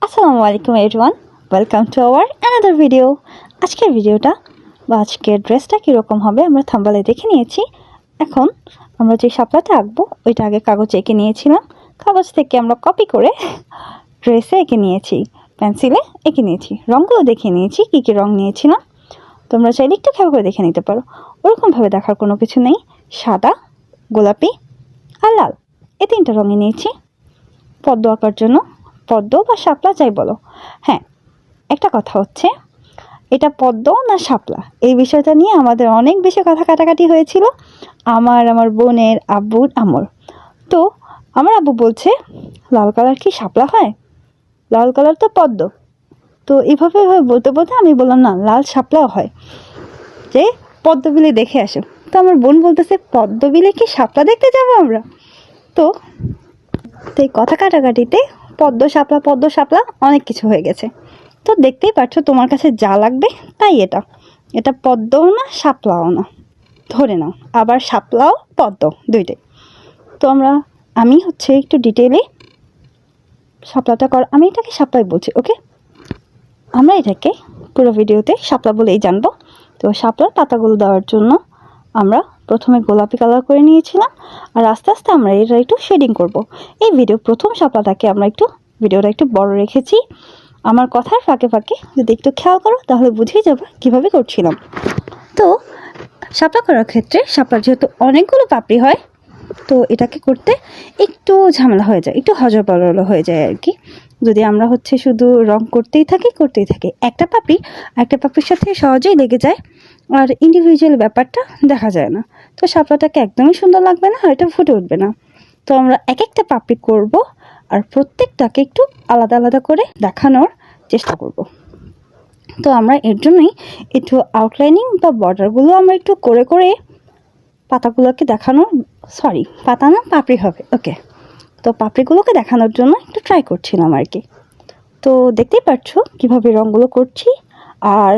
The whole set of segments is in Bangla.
আসসালামু আলাইকুম everyone, welcome to our another video. আজকের ভিডিওটা বা আজকের ড্রেসটা কীরকম হবে আমরা থাম্বনেলে দেখে নিয়েছি। এখন আমরা যে শাপলাটা আঁকবো ওইটা আগে কাগজে এঁকে নিয়েছিলাম। কাগজ থেকে আমরা কপি করে ড্রেসে এঁকে নিয়েছি, পেন্সিলে এঁকে নিয়েছি, রঙগুলো দেখে নিয়েছি কী কী রঙ নিয়েছিলাম। তোমরা চাইলে একটু খেয়াল করে দেখে নিতে পারো। ওরকমভাবে দেখার কোনো কিছু নেই। সাদা, গোলাপি আর লাল, এই তিনটা রঙই নিয়েছি পদ্ম আঁকার জন্য। পদ্ম বা শাপলা যাই বলো। হ্যাঁ, একটা কথা হচ্ছে, এটা পদ্ম না শাপলা এই বিষয়টা নিয়ে আমাদের অনেক বেশি কথা কাটাকাটি হয়েছিল আমার বোনের, আব্বুর, আমার। তো আমার আব্বু বলছে লাল কালার কি শাপলা হয়, লাল কালার তো পদ্ম। তো এইভাবে বলতে বলতে আমি বললাম না, লাল শাপলাও হয়, যে পদ্মবিলি দেখে আসো। তো আমার বোন বলতেছে পদ্মবিলি কি শাপলা দেখতে যাবো আমরা? তো এই কথা কাটাকাটিতে পদ্ম শাপলা অনেক কিছু হয়ে গেছে। তো দেখতেই পাচ্ছ, তোমার কাছে যা লাগবে তাই এটা পদ্মও না শাপলাও না, ধরে নাও। আবার শাপলাও পদ্ম দুইটাই। তো আমি একটু ডিটেইলে শাপলাটা আমি এটাকে শাপলাই বলছি, ওকে? আমরা এটাকে পুরো ভিডিওতে শাপলা বলেই জানবো। তো শাপলার পাতাগুলো দেওয়ার জন্য আমরা প্রথমে গোলাপি কালার করে নিয়েছিলাম, আর আস্তে আস্তে আমরা এটা একটু শেডিং করব। এই প্রথম শাপলাটাকে আমরা ভিডিওটা একটু বড় রেখেছি। আমার কথার ফাঁকে ফাঁকে যদি একটু খেয়াল করো তাহলে বুঝেই যাবে কীভাবে করছিলাম। তো শাপলা করার ক্ষেত্রে শাপলার যেহেতু অনেকগুলো পাপড়ি হয়, তো এটাকে করতে একটু ঝামেলা হয়ে যায়, একটু হজবরল হয়ে যায় আর কি। যদি আমরা শুধু রং করতেই থাকি একটা পাপড়ির সাথে সহজেই লেগে যায়, আর ইন্ডিভিজুয়াল ব্যাপারটা দেখা যায় না। তো শাপলাটাকে একদমই সুন্দর লাগবে না, এটা ফুটে উঠবে না। তো আমরা এক একটা পাপড়ি করব, আর প্রত্যেকটাকে একটু আলাদা আলাদা করে দেখানোর চেষ্টা করব। তো আমরা এর জন্যই একটু আউটলাইনিং বা বর্ডারগুলো আমরা একটু করে করে পাতাগুলোকে দেখানোর, পাতা না পাপড়ি হবে, ওকে। তো পাপড়িগুলোকে দেখানোর জন্য একটু ট্রাই করছিলাম আর কি। তো দেখতেই পাচ্ছ কীভাবে রঙগুলো করছি, আর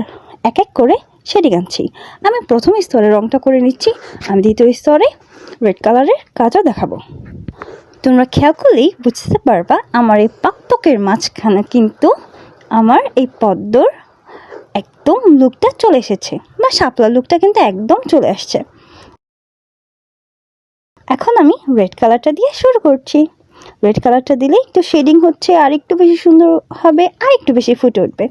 এক এক করে শেডিং আনছি। আমি প্রথম স্তরে রঙটা করে নিচ্ছি, আমি দ্বিতীয় স্তরে রেড কালারের কাজও দেখাবো। তোমরা খেয়াল করলেই বুঝতে পারবা আমার এই পাকপকের মাঝখানে কিন্তু আমার এই পদ্মর একদম লুকটা চলে এসেছে, বা শাপলা লুকটা কিন্তু একদম চলে আসছে। এখন আমি রেড কালারটা দিয়ে শুরু করছি। রেড কালারটা দিলে একটু শেডিং হচ্ছে, আর একটু বেশি সুন্দর হবে, আর একটু বেশি ফুটে উঠবে।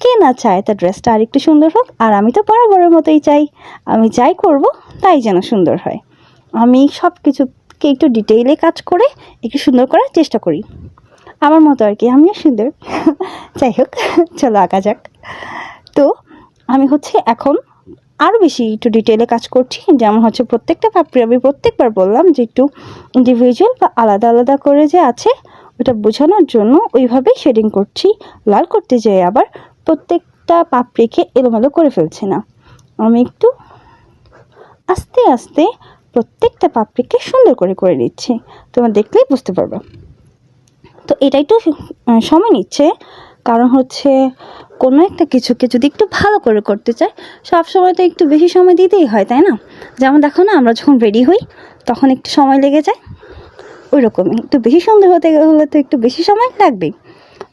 কে না চায় তার ড্রেসটা আর একটু সুন্দর হোক? আর আমি তো বরাবরের মতোই চাই, আমি যাই করব তাই যেন সুন্দর হয়। আমি সব কিছুকে একটু ডিটেইলে কাজ করে একটু সুন্দর করার চেষ্টা করি, আমার মতো আর কি। আমিও সুন্দর। যাই হোক, চলো আঁকা যাক। তো আমি এখন আরও বেশি একটু ডিটেইলে কাজ করছি। যেমন প্রত্যেকটা পাপড়ি আমি প্রত্যেকবার বললাম যে একটু ইন্ডিভিজুয়াল বা আলাদা আলাদা করে যে আছে ওটা বোঝানোর জন্য ওইভাবেই শেডিং করছি। লাল করতে যেয়ে আবার প্রত্যেকটা পাপড়িকে এলোমেলো করে ফেলছি না, আমি একটু আস্তে আস্তে প্রত্যেকটা পাপড়িকে সুন্দর করে করে নিচ্ছি। তোমরা দেখলেই বুঝতে পারবে। তো এটা একটু সময় নিচ্ছে, কারণ কোনো একটা কিছুকে যদি একটু ভালো করে করতে চাই সব সময় তো একটু বেশি সময় দিতেই হয়, তাই না? যেমন দেখো না, আমরা যখন রেডি হই তখন একটু সময় লেগে যায়, ওই রকমই একটু বেশি সুন্দর হতে হলে তো একটু বেশি সময় লাগবেই।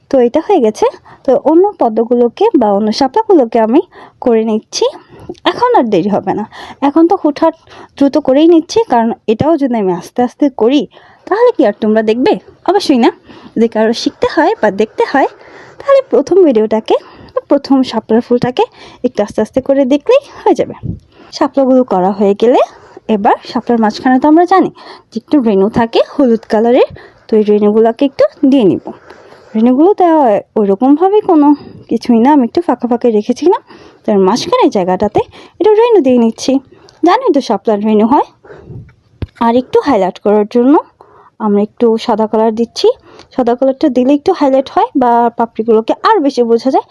তো এটা হয়ে গেছে। তো অন্য পদ্মগুলোকে বা অন্য শাপলাগুলোকে আমি করে নিচ্ছি। এখন আর দেরি হবে না, এখন তো হুটহাট দ্রুত করেই নিচ্ছি, কারণ এটাও যদি আমি আস্তে আস্তে করি তাহলে কি আর তোমরা দেখবে? অবশ্যই না। যদি কারো শিখতে হয় বা দেখতে হয় তাহলে প্রথম ভিডিওটাকে, প্রথম শাপলার ফুলটাকে একটু আস্তে আস্তে করে দেখলেই হয়ে যাবে। শাপলাগুলো করা হয়ে গেলে এবার শাপলার মাঝখানে তো আমরা জানি যে একটু রেণু থাকে হলুদ কালারের, তো এই রেণুগুলোকে একটু দিয়ে নিব। রেণুগুলো দেওয়া ওইরকমভাবে কোনো কিছুই না, আমি একটু ফাঁকা ফাঁকা রেখেছিলাম, তার মাঝখানে জায়গাটাতে একটু রেণু দিয়ে নিচ্ছি। জানি তো শাপলার রেণু হয়। আর একটু হাইলাইট করার জন্য আমরা একটু সাদা কালার দিচ্ছি। সাদা কালারটা দিলে একটু হাইলাইট হয় বা পাপড়িগুলোকে আর বেশি বোঝা যায়।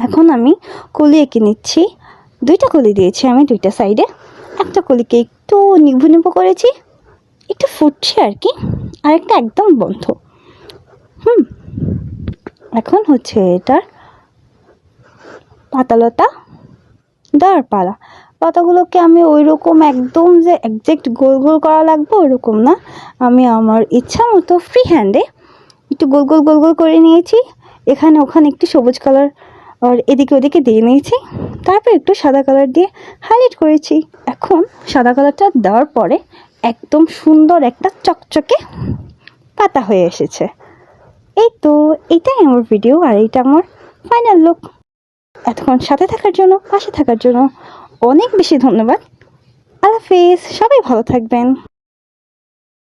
এখন আমি কলি এঁকে নিচ্ছি। দুইটা কলি দিয়েছি আমি দুইটা সাইডে। একটা কলিকে একটু নিভু নিভু করেছি, একটু ফুটছে আর কি, আর একটা একদম বন্ধ। এখন এটার পাতালতা দেওয়ার পালা। পাতাগুলোকে আমি ওই রকম একদম যে একজ্যাক্ট গোল গোল করা লাগবে ওইরকম না, আমি আমার ইচ্ছা মতো ফ্রি হ্যান্ডে একটু গোল গোল গোল গোল করে নিয়েছি। এখানে ওখানে একটু সবুজ কালার আর এদিকে ওদিকে দিয়ে নিয়েছি, তারপর একটু সাদা কালার দিয়ে হাইলাইট করেছি। এখন সাদা কালারটা দেওয়ার পরে একদম সুন্দর একটা চকচকে পাতা হয়ে এসেছে। এই তো এটাই আমার ভিডিও, আর এইটা আমার ফাইনাল লুক। এতক্ষণ সাথে থাকার জন্য, পাশে থাকার জন্য অনেক বেশি ধন্যবাদ। আল্লাহ হাফেজ, সবাই ভালো থাকবেন।